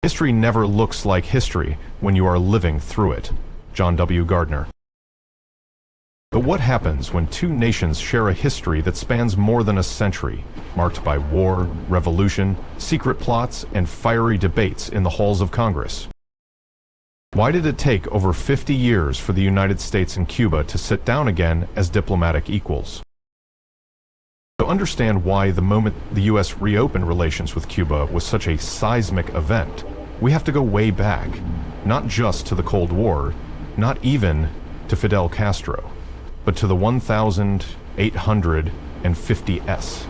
History never looks like history when you are living through it. John W. Gardner. But what happens when two nations share a history that spans more than a century, marked by war, revolution, secret plots, and fiery debates in the halls of Congress? Why did it take over 50 years for the United States and Cuba to sit down again as diplomatic equals? To understand why the moment the U.S. reopened relations with Cuba was such a seismic event, we have to go way back, not just to the Cold War, not even to Fidel Castro, but to the 1850s.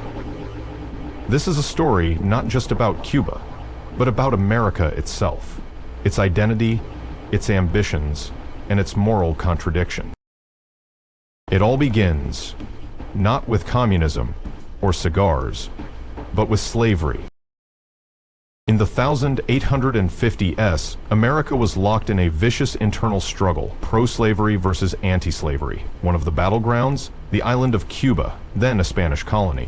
This is a story not just about Cuba, but about America itself, its identity, its ambitions, and its moral contradiction. It all begins not with communism or cigars, but with slavery. In the 1850s, America was locked in a vicious internal struggle, pro-slavery versus anti-slavery. One of the battlegrounds, the island of Cuba, then a Spanish colony.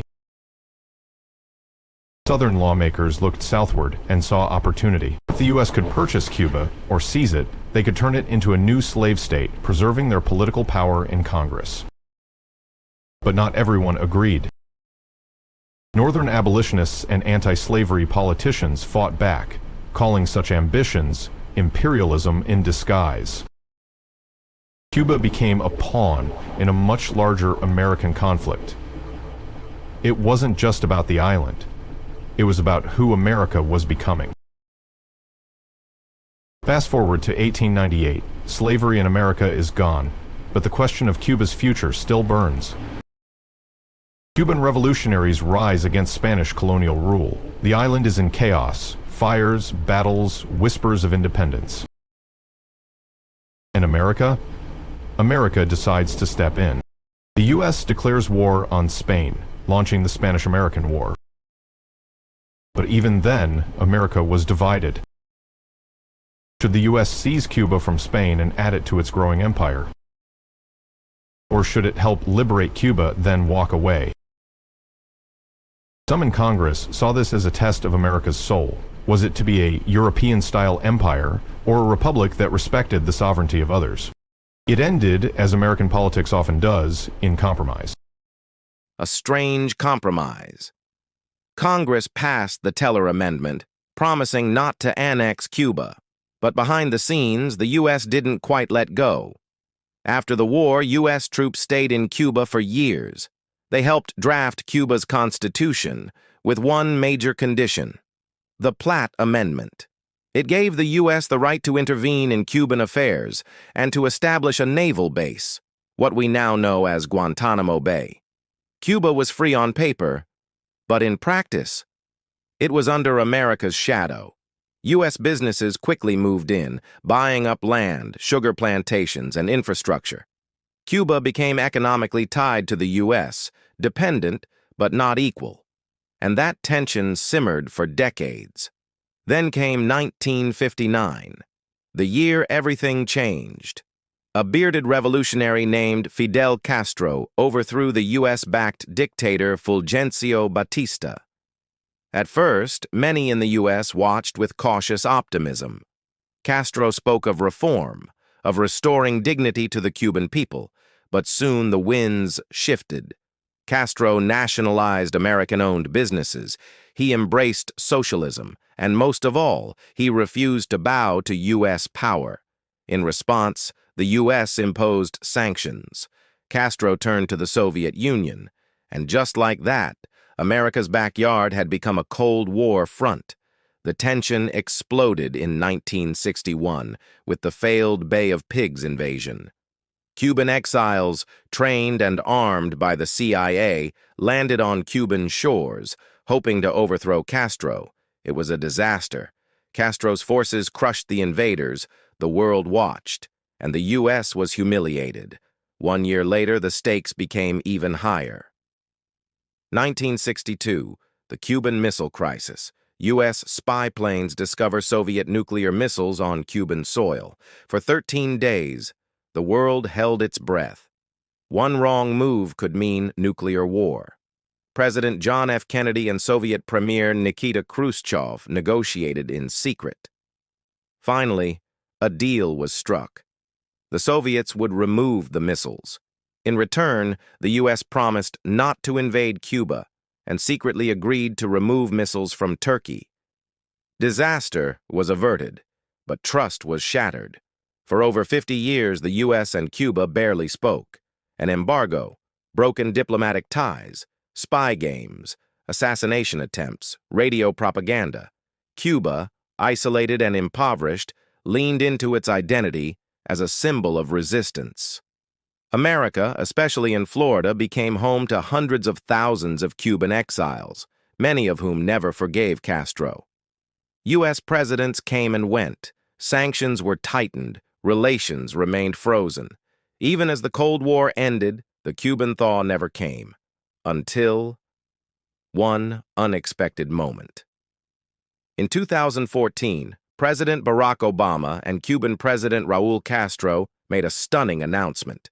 Southern lawmakers looked southward and saw opportunity. If the U.S. could purchase Cuba or seize it, they could turn it into a new slave state, preserving their political power in Congress. But not everyone agreed. Northern abolitionists and anti-slavery politicians fought back, calling such ambitions imperialism in disguise. Cuba became a pawn in a much larger American conflict. It wasn't just about the island. It was about who America was becoming. Fast forward to 1898. Slavery in America is gone, but the question of Cuba's future still burns. Cuban revolutionaries rise against Spanish colonial rule. The island is in chaos, fires, battles, whispers of independence. And America? America decides to step in. The U.S. declares war on Spain, launching the Spanish-American War. But even then, America was divided. Should the U.S. seize Cuba from Spain and add it to its growing empire? Or should it help liberate Cuba, then walk away? Some in Congress saw this as a test of America's soul. Was it to be a European-style empire, or a republic that respected the sovereignty of others? It ended, as American politics often does, in compromise. A strange compromise. Congress passed the Teller Amendment, promising not to annex Cuba. But behind the scenes, the U.S. didn't quite let go. After the war, U.S. troops stayed in Cuba for years. They helped draft Cuba's constitution with one major condition: the Platt Amendment. It gave the U.S. the right to intervene in Cuban affairs and to establish a naval base, what we now know as Guantanamo Bay. Cuba was free on paper, but in practice, it was under America's shadow. U.S. businesses quickly moved in, buying up land, sugar plantations, and infrastructure. Cuba became economically tied to the U.S., dependent but not equal. And that tension simmered for decades. Then came 1959, the year everything changed. A bearded revolutionary named Fidel Castro overthrew the U.S.-backed dictator Fulgencio Batista. At first, many in the U.S. watched with cautious optimism. Castro spoke of reform, of restoring dignity to the Cuban people, but soon the winds shifted. Castro nationalized American-owned businesses. He embraced socialism, and most of all, he refused to bow to U.S. power. In response, the U.S. imposed sanctions. Castro turned to the Soviet Union, and just like that, America's backyard had become a Cold War front. The tension exploded in 1961 with the failed Bay of Pigs invasion. Cuban exiles, trained and armed by the CIA, landed on Cuban shores, hoping to overthrow Castro. It was a disaster. Castro's forces crushed the invaders, the world watched, and the U.S. was humiliated. 1 year later, the stakes became even higher. 1962, the Cuban Missile Crisis. U.S. spy planes discover Soviet nuclear missiles on Cuban soil. For 13 days, the world held its breath. One wrong move could mean nuclear war. President John F. Kennedy and Soviet Premier Nikita Khrushchev negotiated in secret. Finally, a deal was struck. The Soviets would remove the missiles. In return, the U.S. promised not to invade Cuba and secretly agreed to remove missiles from Turkey. Disaster was averted, but trust was shattered. For over 50 years, the U.S. and Cuba barely spoke. An embargo, broken diplomatic ties, spy games, assassination attempts, radio propaganda. Cuba, isolated and impoverished, leaned into its identity as a symbol of resistance. America, especially in Florida, became home to hundreds of thousands of Cuban exiles, many of whom never forgave Castro. U.S. presidents came and went, sanctions were tightened, relations remained frozen. Even as the Cold War ended, the Cuban thaw never came, until one unexpected moment. In 2014, President Barack Obama and Cuban President Raul Castro made a stunning announcement.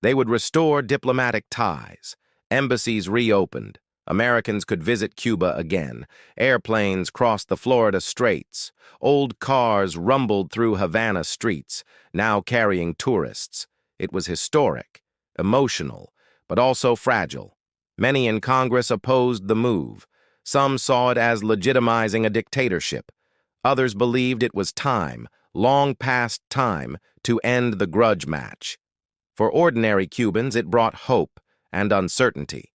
They would restore diplomatic ties. Embassies reopened. Americans could visit Cuba again. Airplanes crossed the Florida Straits. Old cars rumbled through Havana streets, now carrying tourists. It was historic, emotional, but also fragile. Many in Congress opposed the move. Some saw it as legitimizing a dictatorship. Others believed it was time, long past time, to end the grudge match. For ordinary Cubans, it brought hope and uncertainty.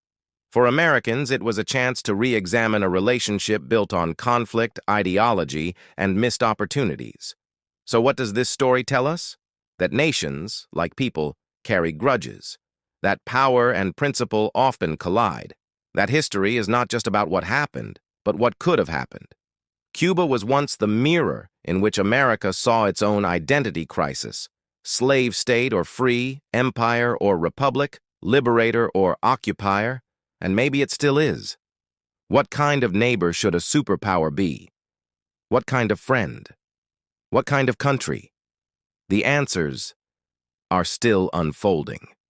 For Americans, it was a chance to re-examine a relationship built on conflict, ideology, and missed opportunities. So what does this story tell us? That nations, like people, carry grudges. That power and principle often collide. That history is not just about what happened, but what could have happened. Cuba was once the mirror in which America saw its own identity crisis. Slave state or free, empire or republic, liberator or occupier, and maybe it still is. What kind of neighbor should a superpower be? What kind of friend? What kind of country? The answers are still unfolding.